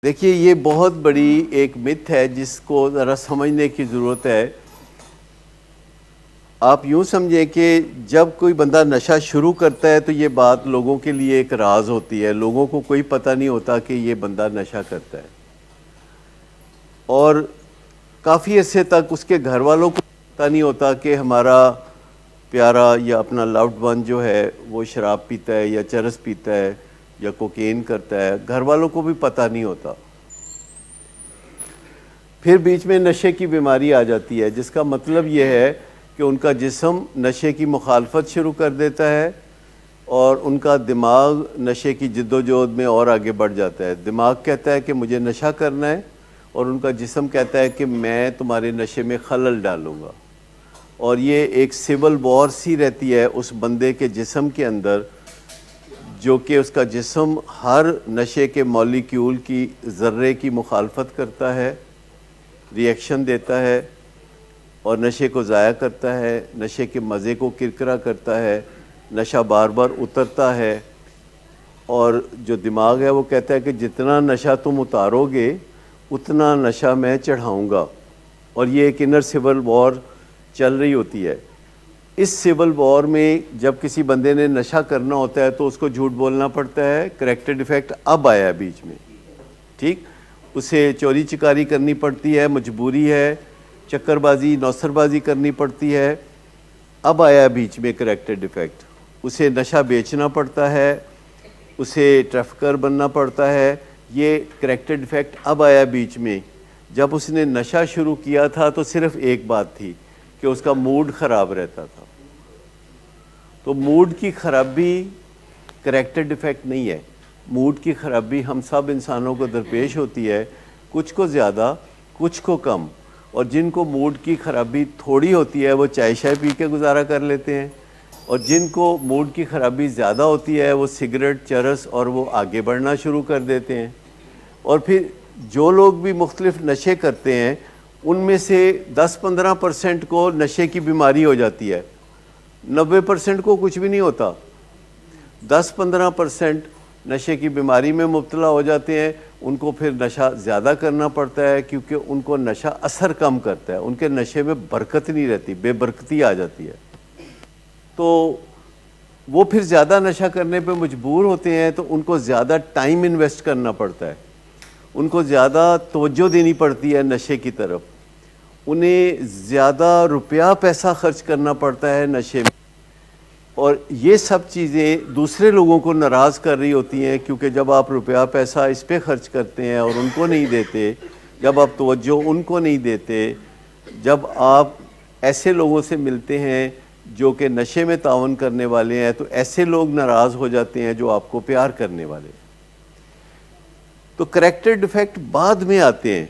دیکھیے یہ بہت بڑی ایک متھ ہے جس کو ذرا سمجھنے کی ضرورت ہے۔ آپ یوں سمجھیں کہ جب کوئی بندہ نشہ شروع کرتا ہے تو یہ بات لوگوں کے لیے ایک راز ہوتی ہے، لوگوں کو کوئی پتہ نہیں ہوتا کہ یہ بندہ نشہ کرتا ہے، اور کافی عرصے تک اس کے گھر والوں کو پتہ نہیں ہوتا کہ ہمارا پیارا یا اپنا لوڈ ون جو ہے وہ شراب پیتا ہے یا چرس پیتا ہے یا کوکین کرتا ہے، گھر والوں کو بھی پتہ نہیں ہوتا۔ پھر بیچ میں نشے کی بیماری آ جاتی ہے، جس کا مطلب یہ ہے کہ ان کا جسم نشے کی مخالفت شروع کر دیتا ہے اور ان کا دماغ نشے کی جد و جہد میں اور آگے بڑھ جاتا ہے۔ دماغ کہتا ہے کہ مجھے نشہ کرنا ہے، اور ان کا جسم کہتا ہے کہ میں تمہارے نشے میں خلل ڈالوں گا، اور یہ ایک سول وار سی رہتی ہے اس بندے کے جسم کے اندر، جو کہ اس کا جسم ہر نشے کے مولیکیول کی ذرے کی مخالفت کرتا ہے، ری ایکشن دیتا ہے اور نشے کو ضائع کرتا ہے، نشے کے مزے کو کرکرا کرتا ہے، نشہ بار بار اترتا ہے، اور جو دماغ ہے وہ کہتا ہے کہ جتنا نشہ تم اتارو گے اتنا نشہ میں چڑھاؤں گا، اور یہ ایک انر سول وار چل رہی ہوتی ہے۔ اس سول وار میں جب کسی بندے نے نشہ کرنا ہوتا ہے تو اس کو جھوٹ بولنا پڑتا ہے۔ کریکٹر ڈیفیکٹ اب آیا ہے بیچ میں، ٹھیک، اسے چوری چکاری کرنی پڑتی ہے، مجبوری ہے، چکر بازی نوسر بازی کرنی پڑتی ہے، اب آیا ہے بیچ میں کریکٹر ڈیفیکٹ۔ اسے نشہ بیچنا پڑتا ہے، اسے ٹریفکر بننا پڑتا ہے، یہ کریکٹر ڈیفیکٹ اب آیا بیچ میں۔ جب اس نے نشہ شروع کیا تھا تو صرف ایک بات تھی کہ اس کا موڈ خراب رہتا تھا، تو موڈ کی خرابی کریکٹر ڈیفیکٹ نہیں ہے۔ موڈ کی خرابی ہم سب انسانوں کو درپیش ہوتی ہے، کچھ کو زیادہ کچھ کو کم، اور جن کو موڈ کی خرابی تھوڑی ہوتی ہے وہ چائے شائے پی کے گزارا کر لیتے ہیں، اور جن کو موڈ کی خرابی زیادہ ہوتی ہے وہ سگریٹ چرس اور وہ آگے بڑھنا شروع کر دیتے ہیں۔ اور پھر جو لوگ بھی مختلف نشے کرتے ہیں ان میں سے 10-15% کو نشے کی بیماری ہو جاتی ہے، 90% کو کچھ بھی نہیں ہوتا۔ 10-15% نشے کی بیماری میں مبتلا ہو جاتے ہیں، ان کو پھر نشہ زیادہ کرنا پڑتا ہے کیونکہ ان کو نشہ اثر کم کرتا ہے، ان کے نشے میں برکت نہیں رہتی، بے برکتی آ جاتی ہے، تو وہ پھر زیادہ نشہ کرنے پہ مجبور ہوتے ہیں، تو ان کو زیادہ ٹائم انویسٹ کرنا پڑتا ہے، ان کو زیادہ توجہ دینی پڑتی ہے نشے کی طرف، انہیں زیادہ روپیہ پیسہ خرچ کرنا پڑتا ہے نشے میں، اور یہ سب چیزیں دوسرے لوگوں کو ناراض کر رہی ہوتی ہیں، کیونکہ جب آپ روپیہ پیسہ اس پہ خرچ کرتے ہیں اور ان کو نہیں دیتے، جب آپ توجہ ان کو نہیں دیتے، جب آپ ایسے لوگوں سے ملتے ہیں جو کہ نشے میں تعاون کرنے والے ہیں، تو ایسے لوگ ناراض ہو جاتے ہیں جو آپ کو پیار کرنے والے ہیں۔ تو کریکٹر ڈیفیکٹ بعد میں آتے ہیں،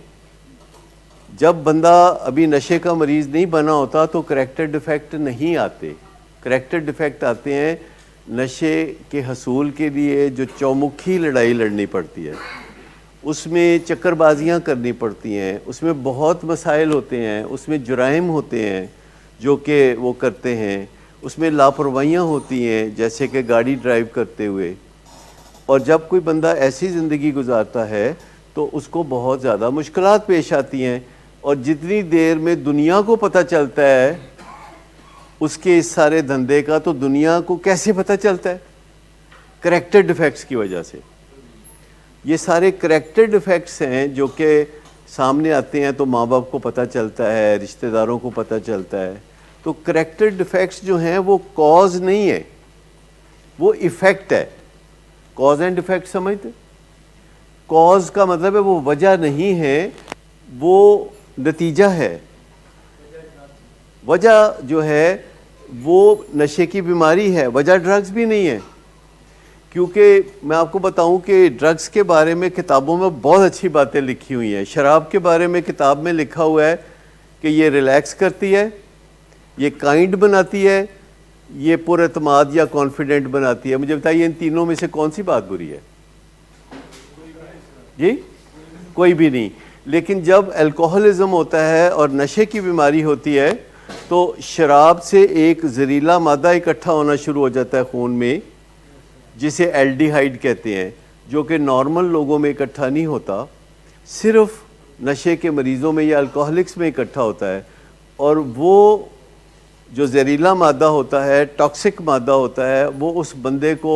جب بندہ ابھی نشے کا مریض نہیں بنا ہوتا تو کریکٹر ڈیفیکٹ نہیں آتے۔ کریکٹر ڈیفیکٹ آتے ہیں نشے کے حصول کے لیے جو چومکھی لڑائی لڑنی پڑتی ہے، اس میں چکر بازیاں کرنی پڑتی ہیں، اس میں بہت مسائل ہوتے ہیں، اس میں جرائم ہوتے ہیں جو کہ وہ کرتے ہیں، اس میں لاپرواہیاں ہوتی ہیں جیسے کہ گاڑی ڈرائیو کرتے ہوئے، اور جب کوئی بندہ ایسی زندگی گزارتا ہے تو اس کو بہت زیادہ مشکلات پیش آتی ہیں، اور جتنی دیر میں دنیا کو پتہ چلتا ہے اس کے اس سارے دھندے کا، تو دنیا کو کیسے پتہ چلتا ہے؟ کریکٹر ڈیفیکٹس کی وجہ سے۔ یہ سارے کریکٹر ڈیفیکٹس ہیں جو کہ سامنے آتے ہیں تو ماں باپ کو پتہ چلتا ہے، رشتہ داروں کو پتہ چلتا ہے۔ تو کریکٹر ڈیفیکٹس جو ہیں وہ کاز نہیں ہے، وہ ایفیکٹ ہے۔ کاز اینڈ ایفیکٹ سمجھتے؟ کاز کا مطلب ہے وہ وجہ نہیں ہے، وہ نتیجہ ہے۔ وجہ جو ہے وہ نشے کی بیماری ہے، وجہ ڈرگز بھی نہیں ہے، کیونکہ میں آپ کو بتاؤں کہ ڈرگز کے بارے میں کتابوں میں بہت اچھی باتیں لکھی ہوئی ہیں۔ شراب کے بارے میں کتاب میں لکھا ہوا ہے کہ یہ ریلیکس کرتی ہے، یہ کائنڈ بناتی ہے، یہ پر اعتماد یا کانفیڈنٹ بناتی ہے۔ مجھے بتائیے ان تینوں میں سے کون سی بات بری ہے؟ جی کوئی بھی نہیں۔ لیکن جب الکوہلزم ہوتا ہے اور نشے کی بیماری ہوتی ہے تو شراب سے ایک زہریلا مادہ اکٹھا ہونا شروع ہو جاتا ہے خون میں، جسے الڈیہائڈ کہتے ہیں، جو کہ نارمل لوگوں میں اکٹھا نہیں ہوتا، صرف نشے کے مریضوں میں یا الکوہلکس میں اکٹھا ہوتا ہے، اور وہ جو زہریلا مادہ ہوتا ہے، ٹاکسک مادہ ہوتا ہے، وہ اس بندے کو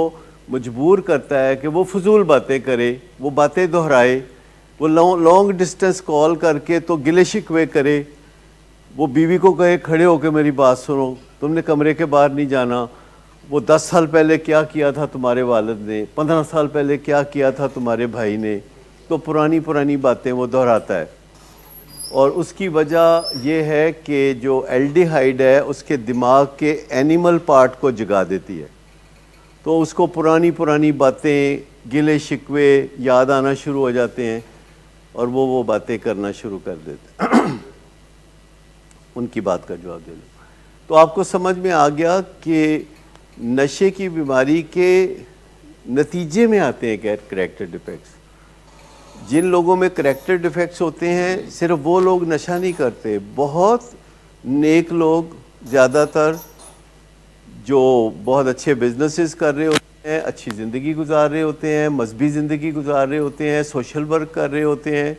مجبور کرتا ہے کہ وہ فضول باتیں کرے، وہ باتیں دہرائے، وہ لانگ ڈسٹنس کال کر کے تو گلے شکوے کرے، وہ بیوی کو کہے کھڑے ہو کے میری بات سنو، تم نے کمرے کے باہر نہیں جانا، وہ 10 سال پہلے کیا کیا تھا تمہارے والد نے، 15 سال پہلے کیا کیا تھا تمہارے بھائی نے، تو پرانی باتیں وہ دہراتا ہے۔ اور اس کی وجہ یہ ہے کہ جو الڈیہائیڈ ہے اس کے دماغ کے اینیمل پارٹ کو جگا دیتی ہے، تو اس کو پرانی باتیں، گلے شکوے یاد آنا شروع ہو جاتے ہیں، اور وہ باتیں کرنا شروع کر دیتے ہیں۔ ان کی بات کا جواب دے لوں تو آپ کو سمجھ میں آ گیا کہ نشے کی بیماری کے نتیجے میں آتے ہیں کریکٹر ڈیفیکٹس۔ جن لوگوں میں کریکٹر ڈیفیکٹس ہوتے ہیں صرف وہ لوگ نشہ نہیں کرتے، بہت نیک لوگ، زیادہ تر جو بہت اچھے بزنسز کر رہے ہوتے ہیں، اچھی زندگی گزار رہے ہوتے ہیں، مذہبی زندگی گزار رہے ہوتے ہیں، سوشل ورک کر رہے ہوتے ہیں،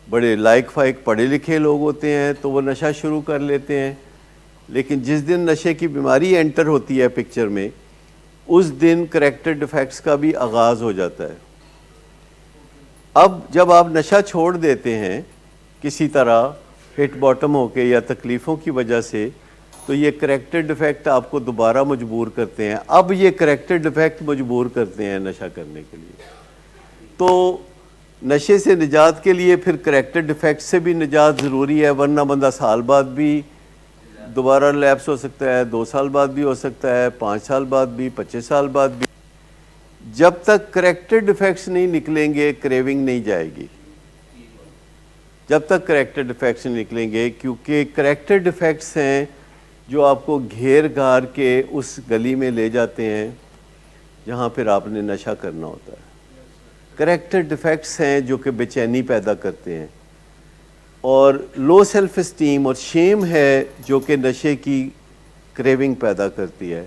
بڑے لائق فائق پڑھے لکھے لوگ ہوتے ہیں، تو وہ نشہ شروع کر لیتے ہیں۔ لیکن جس دن نشے کی بیماری انٹر ہوتی ہے پکچر میں، اس دن کریکٹر ڈیفیکٹس کا بھی آغاز ہو جاتا ہے۔ اب جب آپ نشہ چھوڑ دیتے ہیں کسی طرح ہٹ باٹم ہو کے یا تکلیفوں کی وجہ سے، تو یہ کریکٹر ڈیفیکٹ آپ کو دوبارہ مجبور کرتے ہیں، اب یہ کریکٹر ڈیفیکٹ مجبور کرتے ہیں نشہ کرنے کے لیے۔ تو نشے سے نجات کے لیے پھر کریکٹر ڈیفیکٹ سے بھی نجات ضروری ہے، ورنہ بندہ سال بعد بھی دوبارہ لیپس ہو سکتا ہے، 2 سال بعد بھی ہو سکتا ہے، 5 سال بعد بھی، 25 سال بعد بھی۔ جب تک کریکٹر ڈیفیکٹس نہیں نکلیں گے کریونگ نہیں جائے گی، جب تک کریکٹر ڈیفیکٹس نہیں نکلیں گے، کیونکہ کریکٹر ڈیفیکٹس ہیں جو آپ کو گھیر گھار کے اس گلی میں لے جاتے ہیں جہاں پھر آپ نے نشہ کرنا ہوتا ہے۔ کریکٹر ڈیفیکٹس ہیں جو کہ بے چینی پیدا کرتے ہیں، اور لو سیلف اسٹیم اور شیم ہے جو کہ نشے کی کریونگ پیدا کرتی ہے۔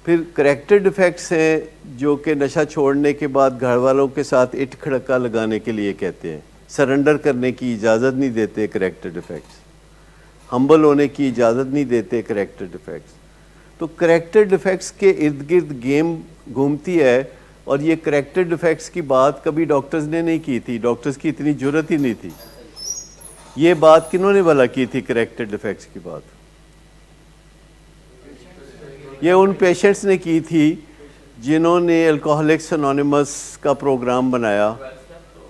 پھر کریکٹر ڈیفیکٹس ہیں جو کہ نشہ چھوڑنے کے بعد گھر والوں کے ساتھ اٹ کھڑکا لگانے کے لیے کہتے ہیں، سرنڈر کرنے کی اجازت نہیں دیتے کریکٹر ڈیفیکٹس، ہمبل ہونے کی اجازت نہیں دیتے کریکٹر ڈیفیکٹس۔ تو کریکٹر ڈیفیکٹس کے ارد گرد گیم گھومتی ہے، اور یہ کریکٹر ڈیفیکٹس کی بات کبھی ڈاکٹرز نے نہیں کی تھی، ڈاکٹرز کی اتنی جرت ہی نہیں تھی۔ یہ بات کنہوں نے بھلا کی تھی کریکٹر ڈیفیکٹس کی بات؟ یہ ان پیشنٹس نے کی تھی جنہوں نے الکوہلکس انونیمس کا پروگرام بنایا،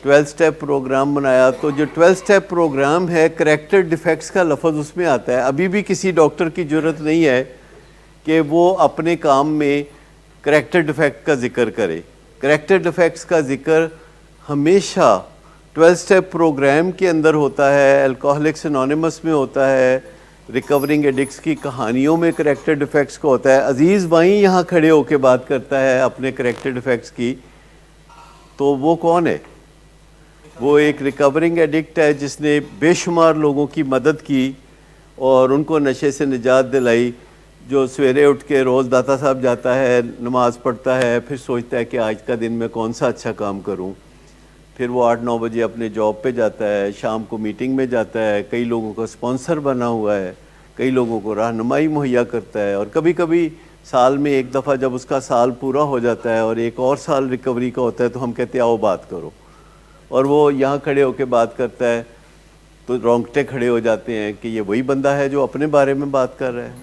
12 سٹیپ پروگرام بنایا۔ تو جو 12 سٹیپ پروگرام ہے، کریکٹر ڈیفیکٹس کا لفظ اس میں آتا ہے۔ ابھی بھی کسی ڈاکٹر کی جرت نہیں ہے کہ وہ اپنے کام میں کریکٹر ڈیفیکٹ کا ذکر کرے۔ کریکٹر ڈیفیکٹس کا ذکر ہمیشہ 12 سٹیپ پروگرام کے اندر ہوتا ہے، الکوہلکس انونیمس میں ہوتا ہے، ریکورنگ ایڈکٹس کی کہانیوں میں کریکٹر ڈیفیکٹس کو ہوتا ہے۔ عزیز وہیں یہاں کھڑے ہو کے بات کرتا ہے اپنے کریکٹر ڈیفیکٹس کی، تو وہ کون ہے؟ وہ ایک ریکورنگ ایڈکٹ ہے جس نے بے شمار لوگوں کی مدد کی اور ان کو نشے سے نجات دلائی، جو سویرے اٹھ کے روز داتا صاحب جاتا ہے، نماز پڑھتا ہے، پھر سوچتا ہے کہ آج کا دن میں کون سا اچھا کام کروں، پھر وہ 8-9 بجے اپنے جاب پہ جاتا ہے، شام کو میٹنگ میں جاتا ہے، کئی لوگوں کا سپانسر بنا ہوا ہے، کئی لوگوں کو رہنمائی مہیا کرتا ہے، اور کبھی کبھی سال میں ایک دفعہ جب اس کا سال پورا ہو جاتا ہے اور ایک اور سال ریکوری کا ہوتا ہے تو ہم کہتے ہیں آؤ بات کرو، اور وہ یہاں کھڑے ہو کے بات کرتا ہے تو رونگٹے کھڑے ہو جاتے ہیں کہ یہ وہی بندہ ہے جو اپنے بارے میں بات کر رہا ہے۔